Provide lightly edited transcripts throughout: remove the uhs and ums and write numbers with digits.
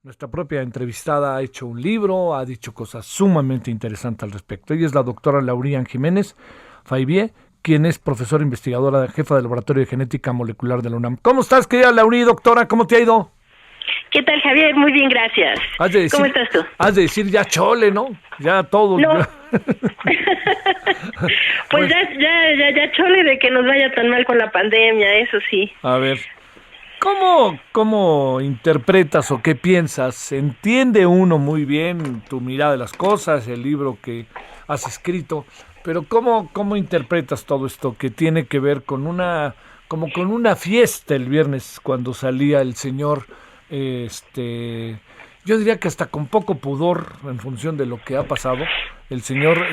Nuestra propia entrevistada ha hecho un libro, ha dicho cosas sumamente interesantes al respecto. Ella es la doctora Laurian Jiménez Faivie, quien es profesora investigadora, jefa del Laboratorio de Genética Molecular de la UNAM. ¿Cómo estás, querida Lauri, doctora? ¿Cómo te ha ido? ¿Qué tal, Javier? Muy bien, gracias. ¿Cómo estás tú? Has de decir ya chole, ¿no? Ya todo. No. Ya. Pues ya chole de que nos vaya tan mal con la pandemia, eso sí. A ver, ¿cómo interpretas o qué piensas? Entiende uno muy bien tu mirada de las cosas, el libro que has escrito, pero ¿cómo interpretas todo esto que tiene que ver con como con una fiesta el viernes cuando salía el señor, yo diría que hasta con poco pudor en función de lo que ha pasado, el señor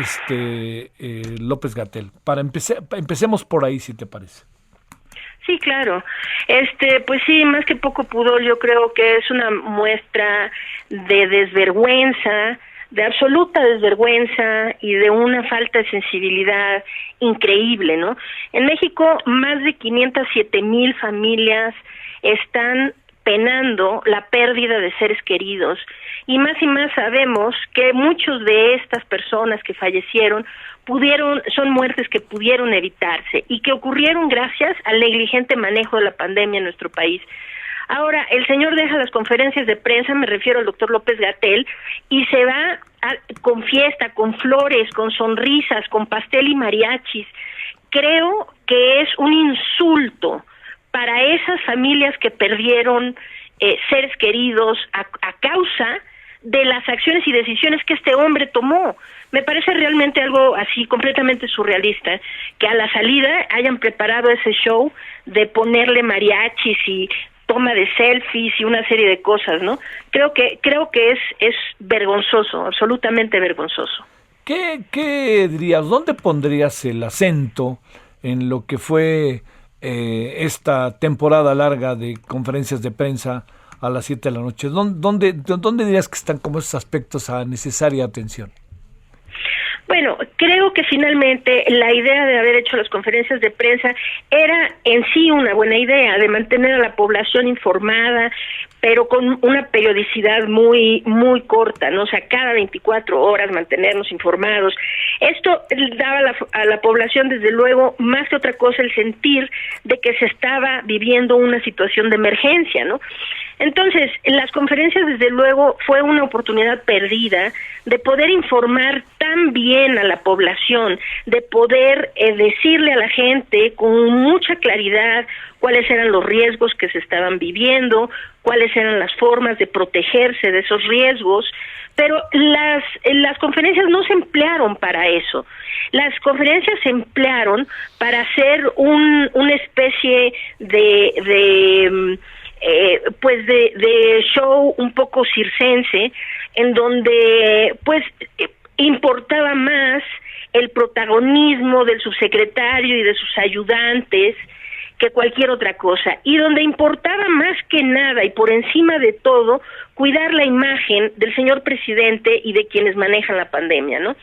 López Gatell? Empecemos por ahí, si te parece. Sí, claro. Pues sí, más que poco pudor, yo creo que es una muestra de desvergüenza, de absoluta desvergüenza y de una falta de sensibilidad increíble, ¿no? En México, más de 507,000 familias están penando la pérdida de seres queridos y más sabemos que muchos de estas personas que fallecieron son muertes que pudieron evitarse y que ocurrieron gracias al negligente manejo de la pandemia en nuestro país. Ahora, el señor deja las conferencias de prensa, me refiero al doctor López-Gatell, y se va con fiesta, con flores, con sonrisas, con pastel y mariachis. Creo que es un insulto para esas familias que perdieron seres queridos a causa de las acciones y decisiones que este hombre tomó. Me parece realmente algo así completamente surrealista, que a la salida hayan preparado ese show de ponerle mariachis y toma de selfies y una serie de cosas, ¿no? Creo que es vergonzoso, absolutamente vergonzoso. ¿Qué dirías? ¿Dónde pondrías el acento en lo que fue esta temporada larga de conferencias de prensa a las 7 de la noche? ¿Dónde dirías que están como esos aspectos a necesaria atención? Bueno, creo que finalmente la idea de haber hecho las conferencias de prensa era en sí una buena idea, de mantener a la población informada, pero con una periodicidad muy corta, ¿no? O sea, cada 24 horas mantenernos informados. Esto daba a la población, desde luego, más que otra cosa, el sentir de que se estaba viviendo una situación de emergencia, ¿no? Entonces, en las conferencias, desde luego, fue una oportunidad perdida de poder informar tan bien a la población, de poder decirle a la gente con mucha claridad cuáles eran los riesgos que se estaban viviendo, cuáles eran las formas de protegerse de esos riesgos, pero las conferencias no se emplearon para eso. Las conferencias se emplearon para hacer una especie de show un poco circense, en donde importaba más el protagonismo del subsecretario y de sus ayudantes que cualquier otra cosa, y donde importaba más que nada y por encima de todo cuidar la imagen del señor presidente y de quienes manejan la pandemia, ¿no?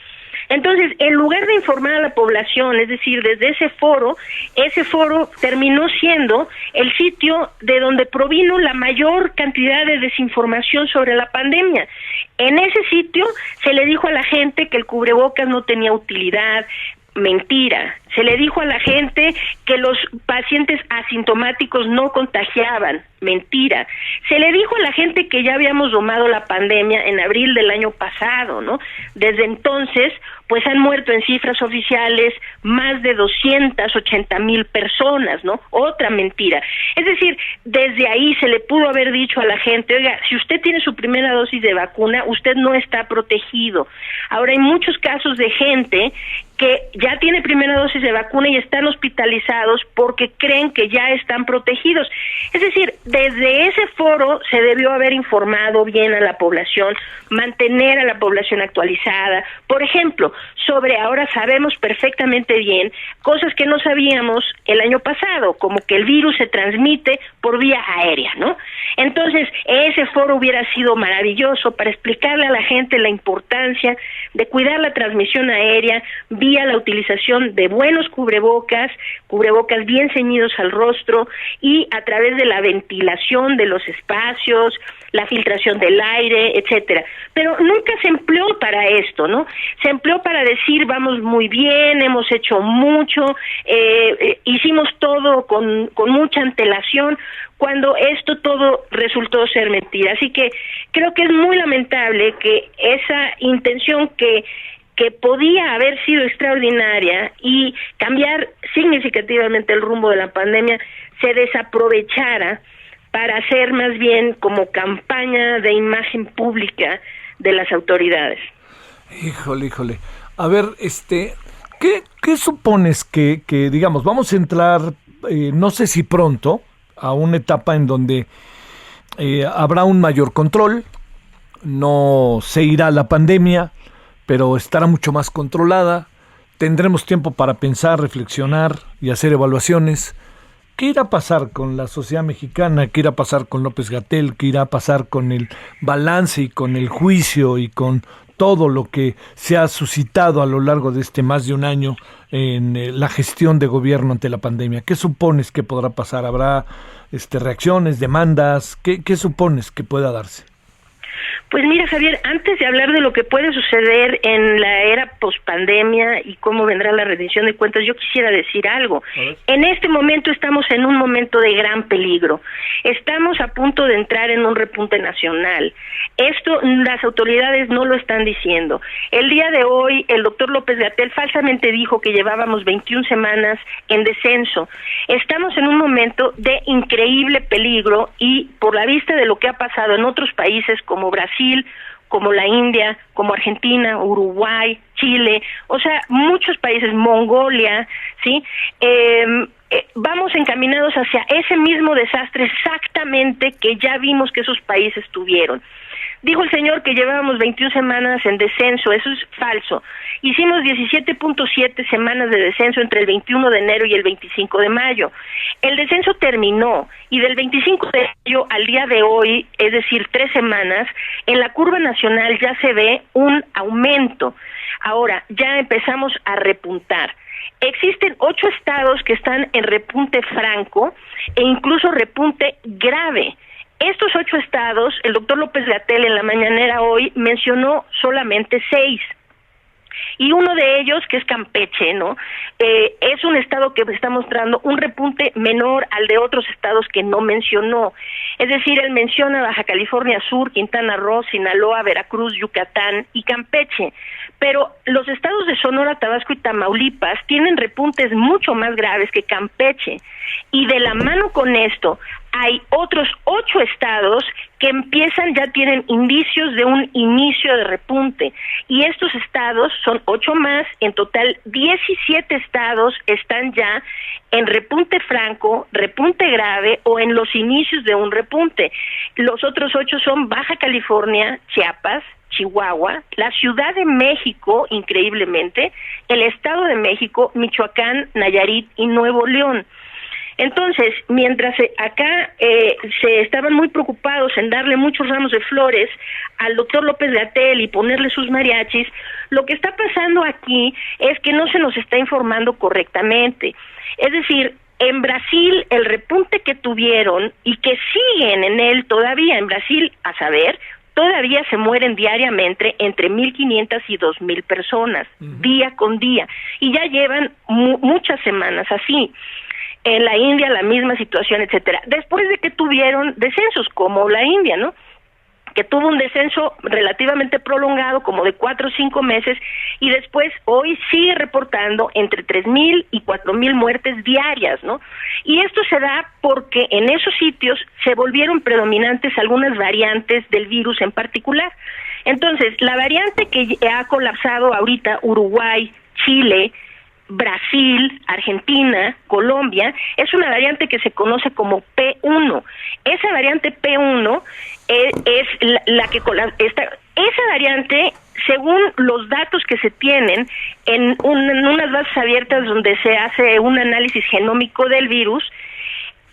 Entonces, en lugar de informar a la población, es decir, desde ese foro terminó siendo el sitio de donde provino la mayor cantidad de desinformación sobre la pandemia. En ese sitio se le dijo a la gente que el cubrebocas no tenía utilidad. Mentira. Se le dijo a la gente que los pacientes asintomáticos no contagiaban. Mentira. Se le dijo a la gente que ya habíamos domado la pandemia en abril del año pasado, ¿no? Desde entonces, pues han muerto en cifras oficiales más de 280,000 personas, ¿no? Otra mentira. Es decir, desde ahí se le pudo haber dicho a la gente, oiga, si usted tiene su primera dosis de vacuna, usted no está protegido. Ahora hay muchos casos de gente que ya tiene primera dosis de vacuna y están hospitalizados porque creen que ya están protegidos. Es decir, desde ese foro se debió haber informado bien a la población, mantener a la población actualizada. Por ejemplo, ahora sabemos perfectamente bien cosas que no sabíamos el año pasado, como que el virus se transmite por vía aérea, ¿no? Entonces, ese foro hubiera sido maravilloso para explicarle a la gente la importancia de cuidar la transmisión aérea vía la utilización de buenos cubrebocas bien ceñidos al rostro y a través de la ventilación ventilación de los espacios, la filtración del aire, etcétera. Pero nunca se empleó para esto, ¿no? Se empleó para decir, vamos muy bien, hemos hecho mucho, hicimos todo con mucha antelación, cuando esto todo resultó ser mentira. Así que creo que es muy lamentable que esa intención que podía haber sido extraordinaria y cambiar significativamente el rumbo de la pandemia se desaprovechara para hacer más bien como campaña de imagen pública de las autoridades. Híjole. A ver, ¿qué supones que digamos, vamos a entrar, no sé si pronto, a una etapa en donde habrá un mayor control, no se irá la pandemia, pero estará mucho más controlada, tendremos tiempo para pensar, reflexionar y hacer evaluaciones? ¿Qué irá a pasar con la sociedad mexicana? ¿Qué irá a pasar con López-Gatell? ¿Qué irá a pasar con el balance y con el juicio y con todo lo que se ha suscitado a lo largo de más de un año en la gestión de gobierno ante la pandemia? ¿Qué supones que podrá pasar? ¿Habrá reacciones, demandas? ¿Qué supones que pueda darse? Pues mira, Javier, antes de hablar de lo que puede suceder en la era pospandemia y cómo vendrá la rendición de cuentas, yo quisiera decir algo. En este momento estamos en un momento de gran peligro. Estamos a punto de entrar en un repunte nacional. Esto las autoridades no lo están diciendo. El día de hoy, el doctor López-Gatell falsamente dijo que llevábamos 21 semanas en descenso. Estamos en un momento de increíble peligro y por la vista de lo que ha pasado en otros países como Brasil, como la India, como Argentina, Uruguay, Chile, o sea, muchos países, Mongolia, ¿sí? Vamos encaminados hacia ese mismo desastre exactamente que ya vimos que esos países tuvieron. Dijo el señor que llevábamos 21 semanas en descenso, eso es falso. Hicimos 17.7 semanas de descenso entre el 21 de enero y el 25 de mayo. El descenso terminó y del 25 de mayo al día de hoy, es decir, 3 semanas, en la curva nacional ya se ve un aumento. Ahora, ya empezamos a repuntar. Existen 8 estados que están en repunte franco e incluso repunte grave. Estos 8 estados, el doctor López-Gatell en la mañanera hoy mencionó solamente 6. Y uno de ellos, que es Campeche, ¿no? Es un estado que está mostrando un repunte menor al de otros estados que no mencionó. Es decir, él menciona Baja California Sur, Quintana Roo, Sinaloa, Veracruz, Yucatán y Campeche. Pero los estados de Sonora, Tabasco y Tamaulipas tienen repuntes mucho más graves que Campeche. Y de la mano con esto, hay otros 8 estados que ya tienen indicios de un inicio de repunte. Y estos estados son 8 más, en total 17 estados están ya en repunte franco, repunte grave o en los inicios de un repunte. Los otros 8 son Baja California, Chiapas, Chihuahua, la Ciudad de México, increíblemente, el Estado de México, Michoacán, Nayarit y Nuevo León. Entonces, mientras acá se estaban muy preocupados en darle muchos ramos de flores al doctor López-Gatell y ponerle sus mariachis, lo que está pasando aquí es que no se nos está informando correctamente. Es decir, en Brasil el repunte que tuvieron y que siguen en él todavía, en Brasil, a saber, todavía se mueren diariamente entre 1,500 y 2,000 personas, día con día, y ya llevan muchas semanas así. En la India la misma situación, etcétera. Después de que tuvieron descensos como la India, ¿no? Que tuvo un descenso relativamente prolongado, como de 4 o 5 meses, y después hoy sigue reportando entre 3,000 y 4,000 muertes diarias, ¿no? Y esto se da porque en esos sitios se volvieron predominantes algunas variantes del virus en particular. Entonces, la variante que ha colapsado ahorita Uruguay, Chile, Brasil, Argentina, Colombia, es una variante que se conoce como P1. Esa variante P1 es la que esa variante, según los datos que se tienen en unas bases abiertas donde se hace un análisis genómico del virus,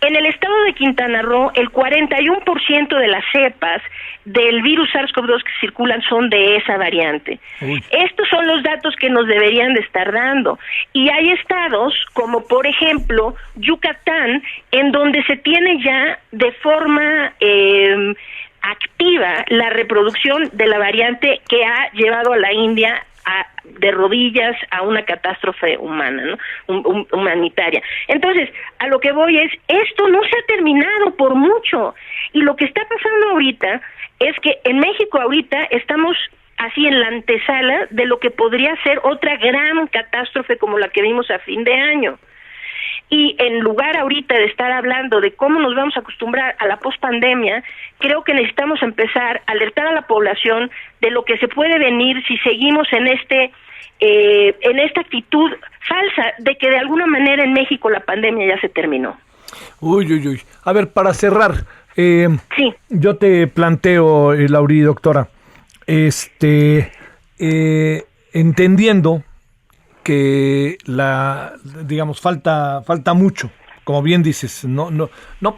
En el estado de Quintana Roo, el 41% de las cepas del virus SARS-CoV-2 que circulan son de esa variante. Uy. Estos son los datos que nos deberían de estar dando. Y hay estados, como por ejemplo Yucatán, en donde se tiene ya de forma activa la reproducción de la variante que ha llevado a la India de rodillas a una catástrofe humana, ¿no? Humanitaria. Entonces, a lo que voy es, esto no se ha terminado por mucho, y lo que está pasando ahorita es que en México ahorita estamos así en la antesala de lo que podría ser otra gran catástrofe como la que vimos a fin de año. Y en lugar ahorita de estar hablando de cómo nos vamos a acostumbrar a la pospandemia, creo que necesitamos empezar a alertar a la población de lo que se puede venir si seguimos en esta actitud falsa de que de alguna manera en México la pandemia ya se terminó. Uy. A ver, para cerrar, Sí. yo te planteo, Lauri, doctora, entendiendo que digamos, falta mucho, como bien dices, no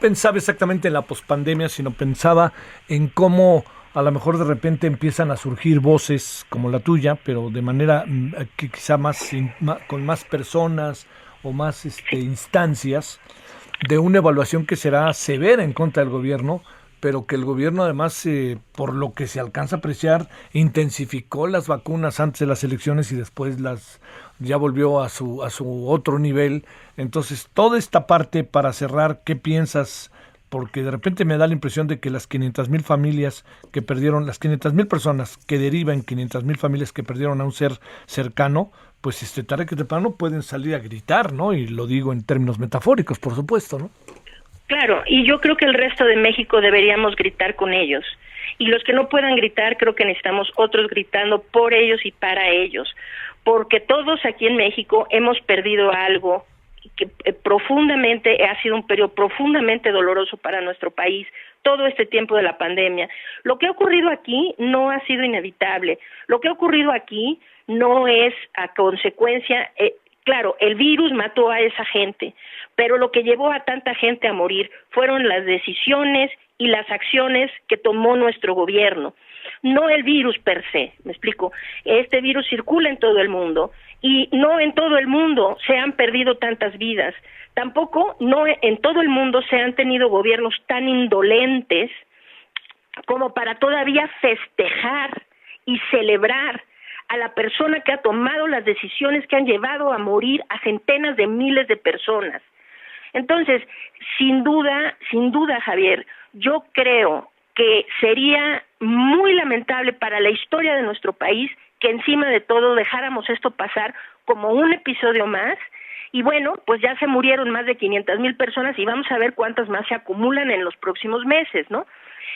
pensaba exactamente en la pospandemia, sino pensaba en cómo a lo mejor de repente empiezan a surgir voces como la tuya, pero de manera que quizá con más personas o más instancias, de una evaluación que será severa en contra del gobierno, pero que el gobierno además, por lo que se alcanza a apreciar, intensificó las vacunas antes de las elecciones y después ya volvió a su otro nivel. Entonces, toda esta parte, para cerrar, ¿qué piensas? Porque de repente me da la impresión de que las 500,000 familias que perdieron, las 500,000 personas que derivan 500,000 familias que perdieron a un ser cercano, pues tarde que temprano pueden salir a gritar, ¿no? Y lo digo en términos metafóricos, por supuesto, ¿no? Claro, y yo creo que el resto de México deberíamos gritar con ellos. Y los que no puedan gritar, creo que necesitamos otros gritando por ellos y para ellos. Porque todos aquí en México hemos perdido algo que profundamente ha sido un periodo profundamente doloroso para nuestro país, todo este tiempo de la pandemia. Lo que ha ocurrido aquí no ha sido inevitable. Lo que ha ocurrido aquí no es a consecuencia... Claro, el virus mató a esa gente, pero lo que llevó a tanta gente a morir fueron las decisiones y las acciones que tomó nuestro gobierno, no el virus per se, ¿me explico? Este virus circula en todo el mundo y no en todo el mundo se han perdido tantas vidas, tampoco no en todo el mundo se han tenido gobiernos tan indolentes como para todavía festejar y celebrar a la persona que ha tomado las decisiones que han llevado a morir a centenas de miles de personas. Entonces, sin duda, Javier, yo creo que sería muy lamentable para la historia de nuestro país que encima de todo dejáramos esto pasar como un episodio más. Y bueno, pues ya se murieron más de 500,000 personas y vamos a ver cuántas más se acumulan en los próximos meses, ¿no?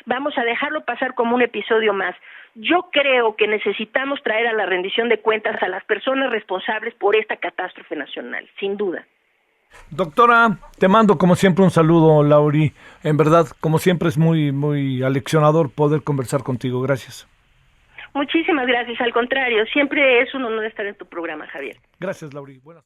Vamos a dejarlo pasar como un episodio más. Yo creo que necesitamos traer a la rendición de cuentas a las personas responsables por esta catástrofe nacional, sin duda. Doctora, te mando como siempre un saludo, Lauri. En verdad, como siempre es muy, muy aleccionador poder conversar contigo. Gracias. Muchísimas gracias. Al contrario, siempre es un honor estar en tu programa, Javier. Gracias, Lauri. Buenas.